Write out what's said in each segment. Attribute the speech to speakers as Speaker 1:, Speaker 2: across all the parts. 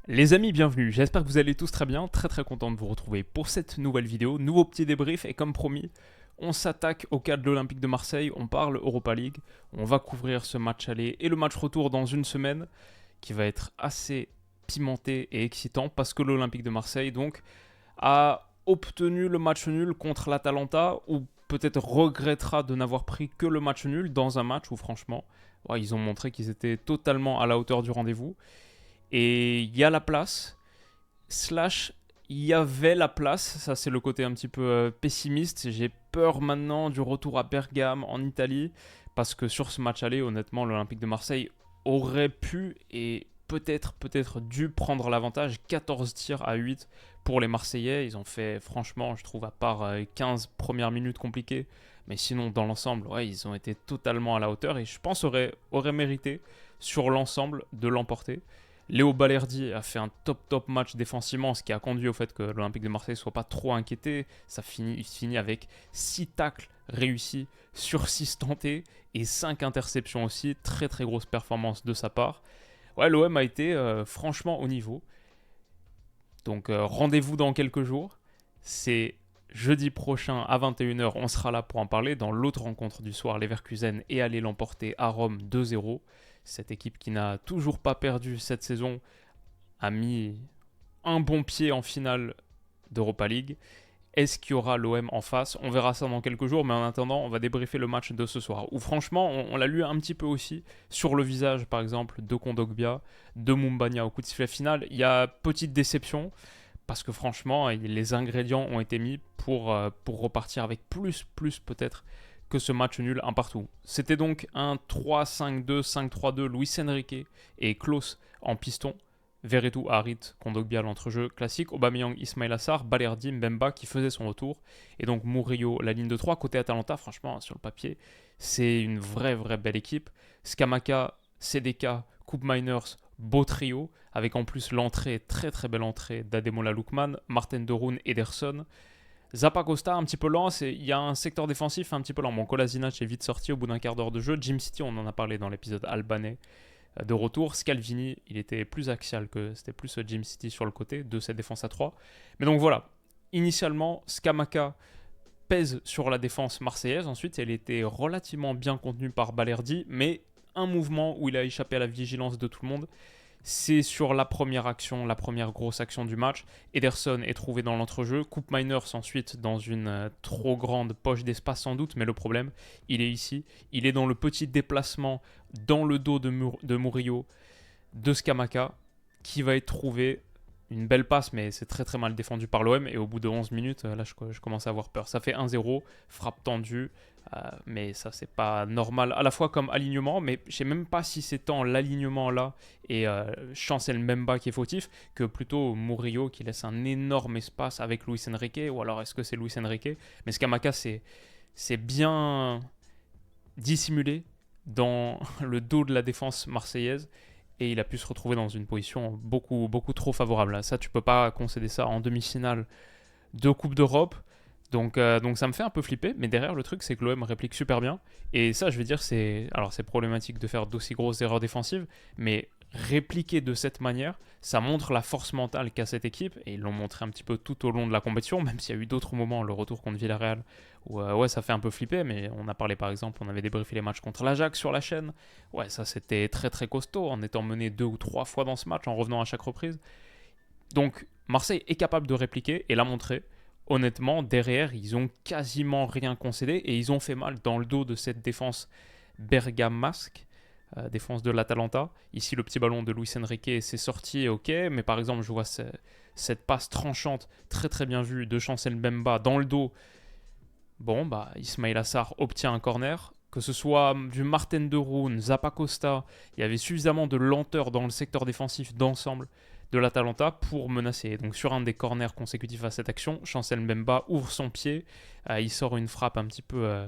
Speaker 1: Les amis, bienvenue, j'espère que vous allez tous très bien, très content de vous retrouver pour cette nouvelle vidéo, nouveau petit débrief et comme promis, on s'attaque au cas de l'Olympique de Marseille, on parle Europa League, on va couvrir ce match aller et le match retour dans une semaine qui va être assez pimenté et excitant parce que l'Olympique de Marseille donc a obtenu le match nul contre l'Atalanta ou peut-être regrettera de n'avoir pris que le match nul dans un match où franchement, ouais, ils ont montré qu'ils étaient totalement à la hauteur du rendez-vous. Et il y a la place, slash, il y avait la place, ça c'est le côté un petit peu pessimiste. J'ai peur maintenant du retour à Bergame en Italie, parce que sur ce match aller, honnêtement, l'Olympique de Marseille aurait pu et peut-être dû prendre l'avantage. 14 tirs à 8 pour les Marseillais. Ils ont fait, franchement, je trouve, à part 15 premières minutes compliquées, mais sinon, dans l'ensemble, ouais, ils ont été totalement à la hauteur et je pense aurait mérité sur l'ensemble de l'emporter. Léo Balerdi a fait un top match défensivement, ce qui a conduit au fait que l'Olympique de Marseille ne soit pas trop inquiété. Il finit avec 6 tacles réussis sur 6 tentés et 5 interceptions aussi. Très grosse performance de sa part. Ouais, l'OM a été franchement au niveau. Donc rendez-vous dans quelques jours. C'est jeudi prochain à 21h, on sera là pour en parler. Dans l'autre rencontre du soir, Leverkusen est allé l'emporter à Rome 2-0. Cette équipe qui n'a toujours pas perdu cette saison a mis un bon pied en finale d'Europa League. Est-ce qu'il y aura l'OM en face? On verra ça dans quelques jours, mais en attendant, on va débriefer le match de ce soir. Où franchement, on l'a lu un petit peu aussi sur le visage, par exemple, de Kondogbia, de Mumbagna au coup de sifflet final. Il y a petite déception, parce que franchement, les ingrédients ont été mis pour repartir avec plus peut-être que ce match nul un partout. C'était donc un 3-5-2, 5-3-2, Luis Enrique et Klaus en piston. Veretout, Harit, Kondogbia, l'entrejeu classique, Aubameyang, Ismail Assar, Balerdi, Mbemba qui faisait son retour, et donc Murillo, la ligne de 3, côté Atalanta, franchement, sur le papier, c'est une vraie belle équipe. Scamacca, CDK, Coupe Miners, beau trio, avec en plus l'entrée, très belle entrée d'Ademola Lookman, Martin Deroun, Ederson. Zappacosta un petit peu lent, il y a un secteur défensif un petit peu lent. Bon, Kolasinac est vite sorti au bout d'un quart d'heure de jeu. Jim City, on en a parlé dans l'épisode albanais de retour. Scalvini, il était plus axial que c'était plus Jim City sur le côté de cette défense à 3. Mais donc voilà, initialement, Scamacca pèse sur la défense marseillaise. Ensuite, elle était relativement bien contenue par Balerdi, mais un mouvement où il a échappé à la vigilance de tout le monde. C'est sur la première action, la première grosse action du match. Ederson est trouvé dans l'entrejeu. Coupe Miners ensuite dans une trop grande poche d'espace sans doute. Mais le problème, il est ici. Il est dans le petit déplacement dans le dos de Murillo, de Scamacca, qui va être trouvé. Une belle passe, mais c'est très mal défendu par l'OM. Et au bout de 11 minutes, là, je commence à avoir peur. Ça fait 1-0, frappe tendue. Mais ça, c'est pas normal, à la fois comme alignement, mais je sais même pas si c'est tant l'alignement là et Chancel Mbemba qui est fautif, que plutôt Murillo qui laisse un énorme espace avec Luis Enrique, ou alors est-ce que c'est Luis Enrique? Mais Scamacca, c'est bien dissimulé dans le dos de la défense marseillaise et il a pu se retrouver dans une position beaucoup trop favorable. Ça, tu peux pas concéder ça en demi-finale de Coupe d'Europe. Donc ça me fait un peu flipper, mais derrière le truc c'est que l'OM réplique super bien. Et ça je vais dire c'est problématique de faire d'aussi grosses erreurs défensives, mais répliquer de cette manière, ça montre la force mentale qu'a cette équipe, et ils l'ont montré un petit peu tout au long de la compétition, même s'il y a eu d'autres moments, le retour contre Villarreal, où ouais ça fait un peu flipper, mais on a parlé par exemple, on avait débriefé les matchs contre l'Ajax sur la chaîne, ouais ça c'était très costaud, en étant mené 2 ou 3 fois dans ce match, en revenant à chaque reprise. Donc Marseille est capable de répliquer et l'a montré. Honnêtement, derrière, ils ont quasiment rien concédé et ils ont fait mal dans le dos de cette défense bergamasque, défense de l'Atalanta. Ici, le petit ballon de Luis Enrique, c'est sorti, ok, mais par exemple, je vois cette passe tranchante, très bien vue, de Chancel Mbemba dans le dos. Bon, bah, Ismail Assar obtient un corner. Que ce soit du Martin Deroun, Zappacosta, il y avait suffisamment de lenteur dans le secteur défensif d'ensemble de l'Atalanta pour menacer. Donc sur un des corners consécutifs à cette action, Chancel Mbemba ouvre son pied, il sort une frappe un petit peu...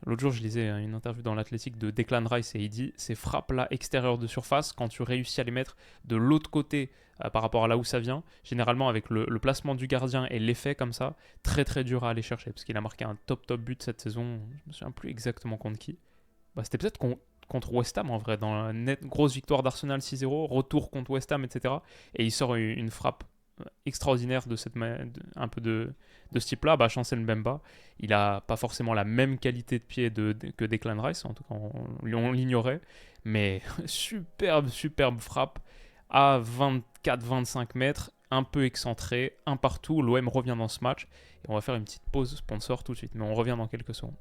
Speaker 1: L'autre jour, je lisais une interview dans l'Athletic de Declan Rice et il dit ces frappes-là extérieures de surface, quand tu réussis à les mettre de l'autre côté par rapport à là où ça vient, généralement avec le placement du gardien et l'effet comme ça, très dur à aller chercher parce qu'il a marqué un top but cette saison. Je me souviens plus exactement contre qui. Bah, c'était peut-être contre West Ham en vrai, dans la grosse victoire d'Arsenal 6-0, retour contre West Ham, etc. Et il sort une frappe extraordinaire de un peu de ce type-là. Chancel Mbemba, il n'a pas forcément la même qualité de pied que Declan Rice, en tout cas on l'ignorait, mais superbe frappe à 24-25 mètres, un peu excentré, un partout. L'OM revient dans ce match et on va faire une petite pause sponsor tout de suite, mais on revient dans quelques secondes.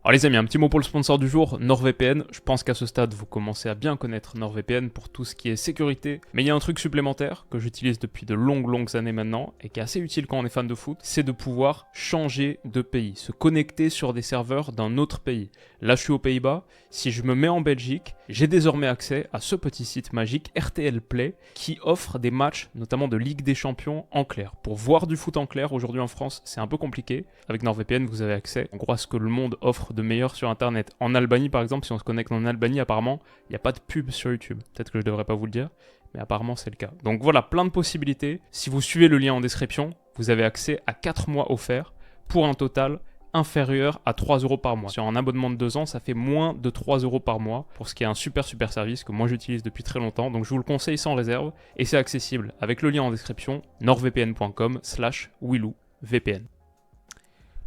Speaker 1: Alors les amis, un petit mot pour le sponsor du jour, NordVPN. Je pense qu'à ce stade, vous commencez à bien connaître NordVPN pour tout ce qui est sécurité. Mais il y a un truc supplémentaire que j'utilise depuis de longues années maintenant et qui est assez utile quand on est fan de foot, c'est de pouvoir changer de pays, se connecter sur des serveurs d'un autre pays. Là, je suis aux Pays-Bas. Si je me mets en Belgique, j'ai désormais accès à ce petit site magique RTL Play qui offre des matchs, notamment de Ligue des Champions en clair. Pour voir du foot en clair, aujourd'hui en France, c'est un peu compliqué. Avec NordVPN, vous avez accès en gros à ce que le monde offre de meilleur sur Internet. En Albanie, par exemple, si on se connecte en Albanie, apparemment, il n'y a pas de pub sur YouTube. Peut-être que je ne devrais pas vous le dire, mais apparemment, c'est le cas. Donc voilà, plein de possibilités. Si vous suivez le lien en description, vous avez accès à 4 mois offerts pour un total inférieur à 3 € par mois. Sur un abonnement de 2 ans, ça fait moins de 3 € par mois, pour ce qui est un super service que moi j'utilise depuis très longtemps. Donc je vous le conseille sans réserve, et c'est accessible avec le lien en description, nordvpn.com/WillouVPN.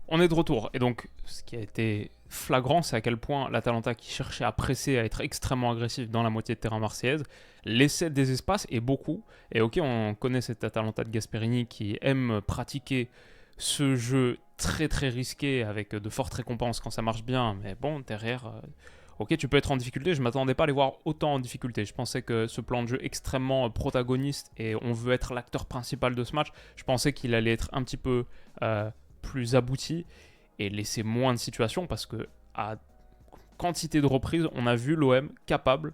Speaker 1: On est de retour, et donc ce qui a été flagrant, c'est à quel point l'Atalanta, qui cherchait à presser, à être extrêmement agressif dans la moitié de terrain marseillaise, laissait des espaces, et beaucoup. Et ok, on connaît cette Atalanta de Gasperini qui aime pratiquer ce jeu très risqué avec de fortes récompenses quand ça marche bien, mais bon, derrière, ok, tu peux être en difficulté. Je ne m'attendais pas à les voir autant en difficulté. Je pensais que ce plan de jeu extrêmement protagoniste, et on veut être l'acteur principal de ce match, je pensais qu'il allait être un petit peu plus abouti et laisser moins de situations, parce que à quantité de reprises, on a vu l'OM capable,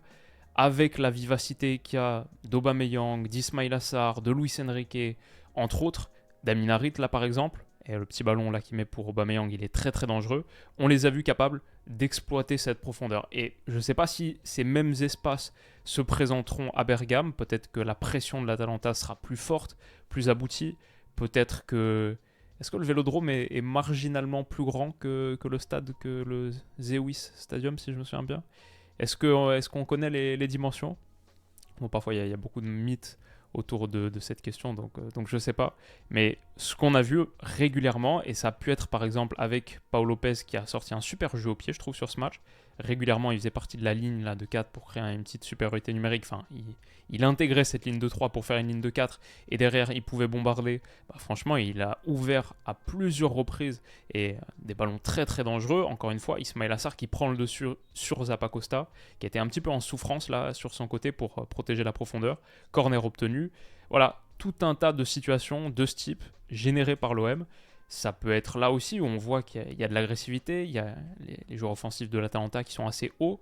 Speaker 1: avec la vivacité qu'il y a d'Aubameyang, d'Ismaïla Sarr, de Luis Enrique, entre autres, d'Amin Harit là par exemple, et le petit ballon là qu'il met pour Aubameyang, il est très dangereux. On les a vus capables d'exploiter cette profondeur. Et je ne sais pas si ces mêmes espaces se présenteront à Bergame. Peut-être que la pression de l'Atalanta sera plus forte, plus aboutie. Peut-être que... Est-ce que le Vélodrome est marginalement plus grand que le stade, que le Zewis Stadium, si je me souviens bien? Est-ce qu'on connaît les dimensions? Bon, parfois, il y a beaucoup de mythes autour de cette question, donc je ne sais pas. Mais ce qu'on a vu régulièrement, et ça a pu être par exemple avec Pau Lopez qui a sorti un super jeu au pied, je trouve, sur ce match. Régulièrement, il faisait partie de la ligne là, de 4 pour créer une petite supériorité numérique. Enfin, il intégrait cette ligne de 3 pour faire une ligne de 4, et derrière, il pouvait bombarder. Franchement, il a ouvert à plusieurs reprises, et des ballons très dangereux. Encore une fois, Ismaïla Sarr qui prend le dessus sur Zappacosta, qui était un petit peu en souffrance là sur son côté pour protéger la profondeur. Corner obtenu. Voilà, tout un tas de situations de ce type générées par l'OM. Ça peut être là aussi où on voit qu'il y a de l'agressivité, il y a les joueurs offensifs de l'Atalanta qui sont assez hauts.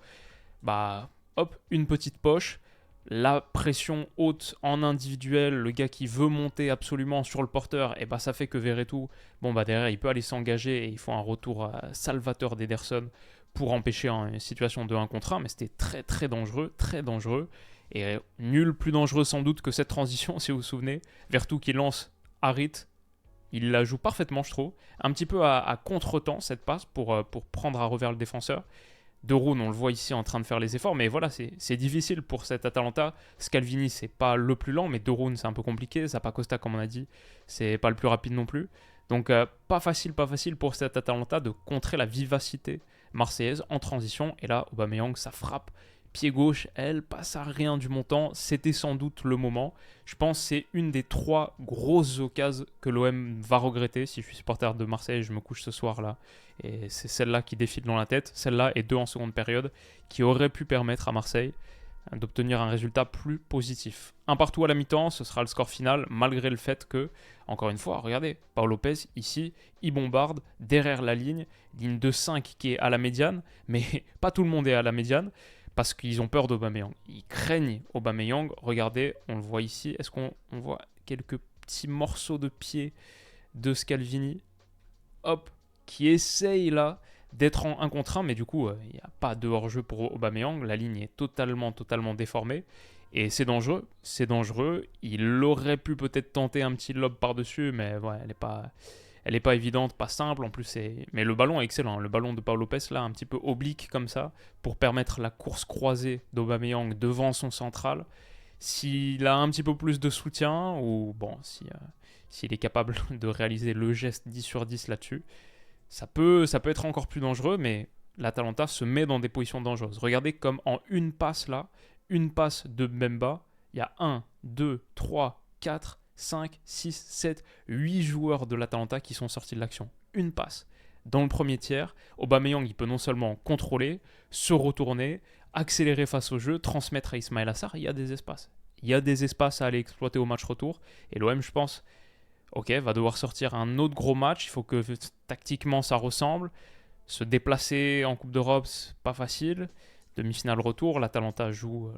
Speaker 1: Hop, une petite poche, la pression haute en individuel, le gars qui veut monter absolument sur le porteur, et ça fait que Verretou, derrière il peut aller s'engager, et il faut un retour salvateur d'Ederson pour empêcher une situation de 1 contre 1, mais c'était très dangereux, et nul plus dangereux sans doute que cette transition, si vous vous souvenez. Verretou qui lance Harit, il la joue parfaitement, je trouve. Un petit peu à contre-temps, cette passe, pour prendre à revers le défenseur. De Roon, on le voit ici en train de faire les efforts, mais voilà, c'est difficile pour cette Atalanta. Scalvini, c'est pas le plus lent, mais De Roon, c'est un peu compliqué. Zappacosta, comme on a dit, c'est pas le plus rapide non plus. Donc, pas facile pour cette Atalanta de contrer la vivacité marseillaise en transition. Et là, Aubameyang, ça frappe. Pied gauche, elle passe à rien du montant. C'était sans doute le moment. Je pense que c'est une des 3 grosses occasions que l'OM va regretter. Si je suis supporter de Marseille, je me couche ce soir là. Et c'est celle-là qui défile dans la tête. Celle-là et 2 en seconde période qui auraient pu permettre à Marseille d'obtenir un résultat plus positif. 1 partout à la mi-temps, ce sera le score final, malgré le fait que, encore une fois, regardez, Pau Lopez, ici, il bombarde derrière la ligne de 5 qui est à la médiane, mais pas tout le monde est à la médiane, parce qu'ils ont peur d'Aubameyang. Ils craignent Aubameyang. Regardez, on le voit ici. Est-ce qu'on voit quelques petits morceaux de pied de Scalvini, hop, qui essaye là d'être en 1 contre 1, mais du coup, il n'y a pas de hors-jeu pour Aubameyang. La ligne est totalement déformée. Et c'est dangereux. Il aurait pu peut-être tenter un petit lob par-dessus, mais ouais, elle elle n'est pas évidente, pas simple. En plus, mais le ballon est excellent. Le ballon de Pau Lopez, là, un petit peu oblique comme ça, pour permettre la course croisée d'Aubameyang devant son central. S'il a un petit peu plus de soutien, ou bon, s'il est capable de réaliser le geste 10 sur 10 là-dessus, ça peut être encore plus dangereux, mais l'Atalanta se met dans des positions dangereuses. Regardez comme en une passe là, une passe de Mbemba, il y a 1, 2, 3, 4, 5, 6, 7, 8 joueurs de l'Atalanta qui sont sortis de l'action. Une passe. Dans le premier tiers, Aubameyang il peut non seulement contrôler, se retourner, accélérer face au jeu, transmettre à Ismaël Assar, il y a des espaces. Il y a des espaces à aller exploiter au match retour. Et l'OM, je pense, va devoir sortir un autre gros match. Il faut que tactiquement ça ressemble. Se déplacer en Coupe d'Europe, c'est pas facile. Demi-finale retour, l'Atalanta joue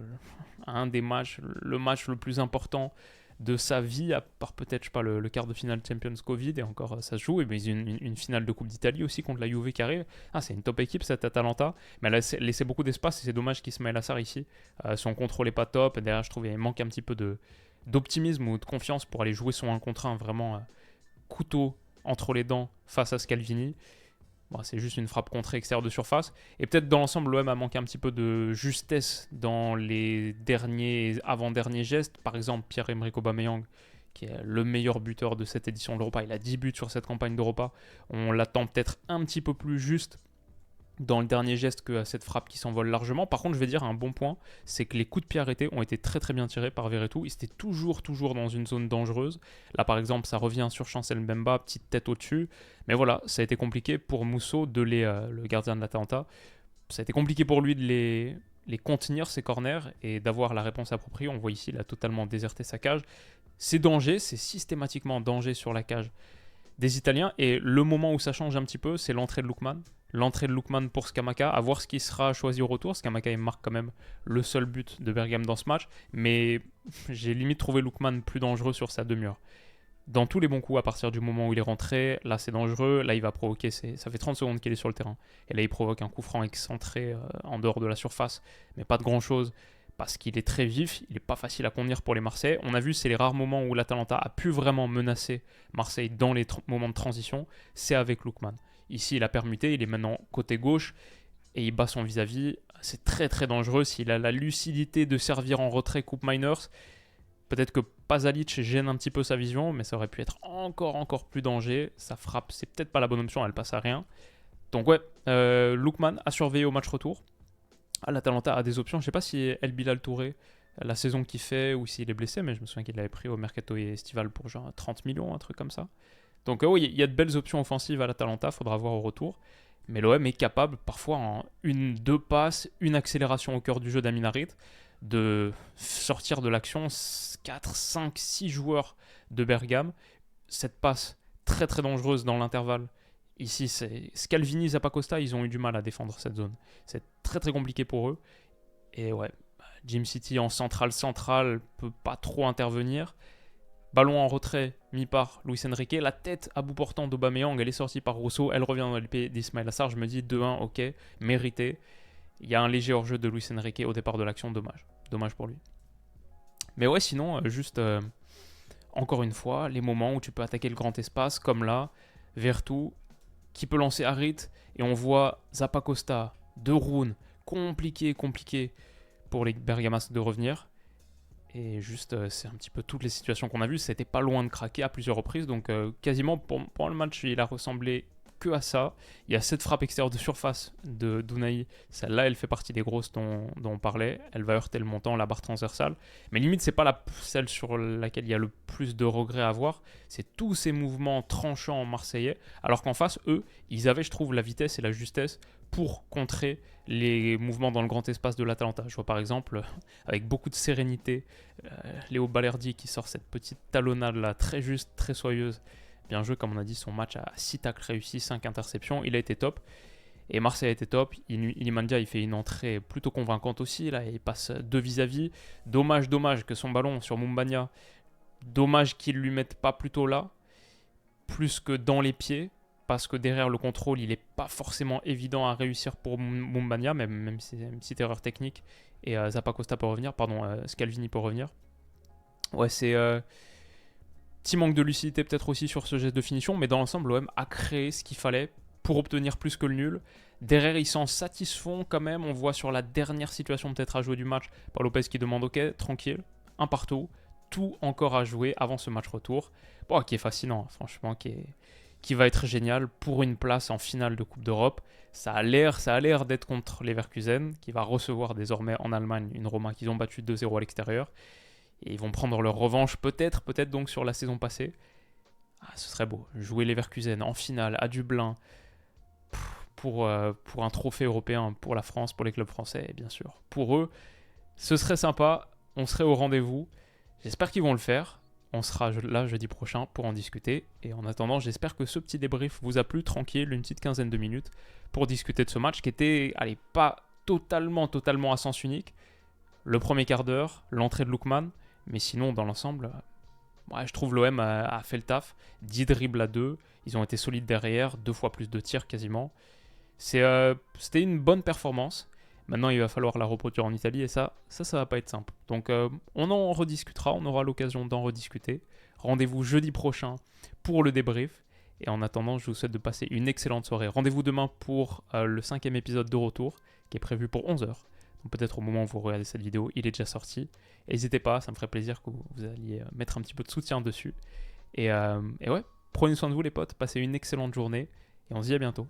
Speaker 1: un des matchs, le match le plus important de sa vie, à part peut-être, je sais pas, le quart de finale Champions Covid, et encore ça se joue. Et mais ils ont une finale de Coupe d'Italie aussi contre la Juve qui arrive. C'est une top équipe cette Atalanta, mais elle a laissé beaucoup d'espace et c'est dommage qu'Ismaël Assar ici, son contrôle n'est pas top. Et derrière, je trouve qu'il manque un petit peu d'optimisme ou de confiance pour aller jouer son 1 contre 1 vraiment couteau entre les dents face à Scalvini. Bon, c'est juste une frappe contrée extérieure de surface. Et peut-être dans l'ensemble, l'OM a manqué un petit peu de justesse dans les avant-derniers gestes. Par exemple, Pierre-Emerick Aubameyang, qui est le meilleur buteur de cette édition de l'Europa. Il a 10 buts sur cette campagne d'Europa. On l'attend peut-être un petit peu plus juste dans le dernier geste que cette frappe qui s'envole largement. Par contre, je vais dire un bon point, c'est que les coups de pied arrêtés ont été très très bien tirés par Verretou. Ils étaient toujours dans une zone dangereuse. Là, par exemple, ça revient sur Chancel Mbemba, petite tête au-dessus. Mais voilà, ça a été compliqué pour Musso, le gardien de l'Atalanta. Ça a été compliqué pour lui de les contenir, ces corners, et d'avoir la réponse appropriée. On voit ici, il a totalement déserté sa cage. C'est danger, c'est systématiquement danger sur la cage des Italiens. Et le moment où ça change un petit peu, c'est l'entrée de Lookman. L'entrée de Lookman pour Scamacca, à voir ce qui sera choisi au retour. Scamacca, il marque quand même le seul but de Bergame dans ce match, mais j'ai limite trouvé Lookman plus dangereux sur sa demi-heure. Dans tous les bons coups, à partir du moment où il est rentré, là c'est dangereux, là il va provoquer, ça fait 30 secondes qu'il est sur le terrain, et là il provoque un coup franc excentré en dehors de la surface, mais pas de grand chose, parce qu'il est très vif, il n'est pas facile à contenir pour les Marseillais. On a vu, c'est les rares moments où l'Atalanta a pu vraiment menacer Marseille dans les moments de transition, c'est avec Lookman. Ici, il a permuté, il est maintenant côté gauche et il bat son vis-à-vis. C'est très très dangereux. S'il a la lucidité de servir en retrait Coupe Miners, peut-être que Pasalic gêne un petit peu sa vision, mais ça aurait pu être encore plus danger. Sa frappe, c'est peut-être pas la bonne option, elle passe à rien. Donc ouais, Lookman a surveillé au match retour. L'Atalanta a des options. Je sais pas si El Bilal Touré, la saison qu'il fait, ou s'il est blessé, mais je me souviens qu'il l'avait pris au Mercato estival pour genre 30 millions, un truc comme ça. Donc oui, il y a de belles options offensives à l'Atalanta, il faudra voir au retour. Mais l'OM est capable, parfois en 1-2 passes, une accélération au cœur du jeu d'Amin Harit, de sortir de l'action 4, 5, 6 joueurs de Bergame. Cette passe très très dangereuse dans l'intervalle. Ici, c'est Scalvini, Zappacosta, ils ont eu du mal à défendre cette zone. C'est très très compliqué pour eux. Et ouais, Jim City en centrale peut pas trop intervenir. Ballon en retrait mis par Luis Enrique. La tête à bout portant d'Aubameyang, elle est sortie par Rousseau. Elle revient dans le pied d'Ismaël Assar. Je me dis 2-1, ok, mérité. Il y a un léger hors-jeu de Luis Enrique au départ de l'action, dommage pour lui. Mais ouais, sinon, encore une fois, les moments où tu peux attaquer le grand espace, comme là, Verretou, qui peut lancer Harit, et on voit Zappacosta, De Roon, compliqué pour les Bergamas de revenir. Et juste, c'est un petit peu toutes les situations qu'on a vues. C'était pas loin de craquer à plusieurs reprises. Donc, quasiment, pour le match, il a ressemblé que à ça. Il y a cette frappe extérieure de surface de d'Unai. Celle-là, elle fait partie des grosses dont on parlait. Elle va heurter le montant, la barre transversale. Mais limite, c'est pas celle sur laquelle il y a le plus de regrets à avoir. C'est tous ces mouvements tranchants marseillais. Alors qu'en face, eux, ils avaient, je trouve, la vitesse et la justesse pour contrer les mouvements dans le grand espace de l'Atalanta. Je vois par exemple, avec beaucoup de sérénité, Léo Balerdi qui sort cette petite talonnade là, très juste, très soyeuse. Bien joué, comme on a dit, son match à 6 tacles réussis, 5 interceptions, il a été top. Et Marseille a été top. Ilimandia, il fait une entrée plutôt convaincante aussi. Là, il passe 2 vis-à-vis. Dommage que son ballon sur Mumbagna, dommage qu'il ne lui mette pas plutôt là, plus que dans les pieds. Parce que derrière le contrôle, il n'est pas forcément évident à réussir pour Mumbagna, même si c'est une petite erreur technique. Et Zappacosta peut revenir, Scalvini peut revenir. Ouais, c'est Petit manque de lucidité peut-être aussi sur ce geste de finition, mais dans l'ensemble, l'OM a créé ce qu'il fallait pour obtenir plus que le nul. Derrière, ils s'en satisfont quand même. On voit sur la dernière situation peut-être à jouer du match, Paul Lopez qui demande ok, tranquille, un partout, tout encore à jouer avant ce match retour. Bon, qui est fascinant, franchement, qui va être génial pour une place en finale de Coupe d'Europe. Ça a l'air d'être contre Leverkusen, qui va recevoir désormais en Allemagne une Roma qu'ils ont battue 2-0 à l'extérieur. Et ils vont prendre leur revanche peut-être donc sur la saison passée. Ah, ce serait beau, jouer Leverkusen en finale à Dublin pour un trophée européen pour la France, pour les clubs français, bien sûr. Pour eux, ce serait sympa, on serait au rendez-vous. J'espère qu'ils vont le faire. On sera là jeudi prochain pour en discuter. Et en attendant, j'espère que ce petit débrief vous a plu, tranquille, une petite quinzaine de minutes, pour discuter de ce match qui était, allez, pas totalement à sens unique. Le premier quart d'heure, l'entrée de Lookman, mais sinon, dans l'ensemble, ouais, je trouve l'OM a fait le taf. 10 dribbles à 2, ils ont été solides derrière, 2 fois plus de tirs quasiment. C'était une bonne performance. Maintenant, il va falloir la reproduire en Italie et ça va pas être simple. Donc, on en rediscutera, on aura l'occasion d'en rediscuter. Rendez-vous jeudi prochain pour le débrief. Et en attendant, je vous souhaite de passer une excellente soirée. Rendez-vous demain pour le 5e épisode de retour, qui est prévu pour 11h. Donc peut-être au moment où vous regardez cette vidéo, il est déjà sorti. N'hésitez pas, ça me ferait plaisir que vous alliez mettre un petit peu de soutien dessus. Et ouais, prenez soin de vous les potes, passez une excellente journée et on se dit à bientôt.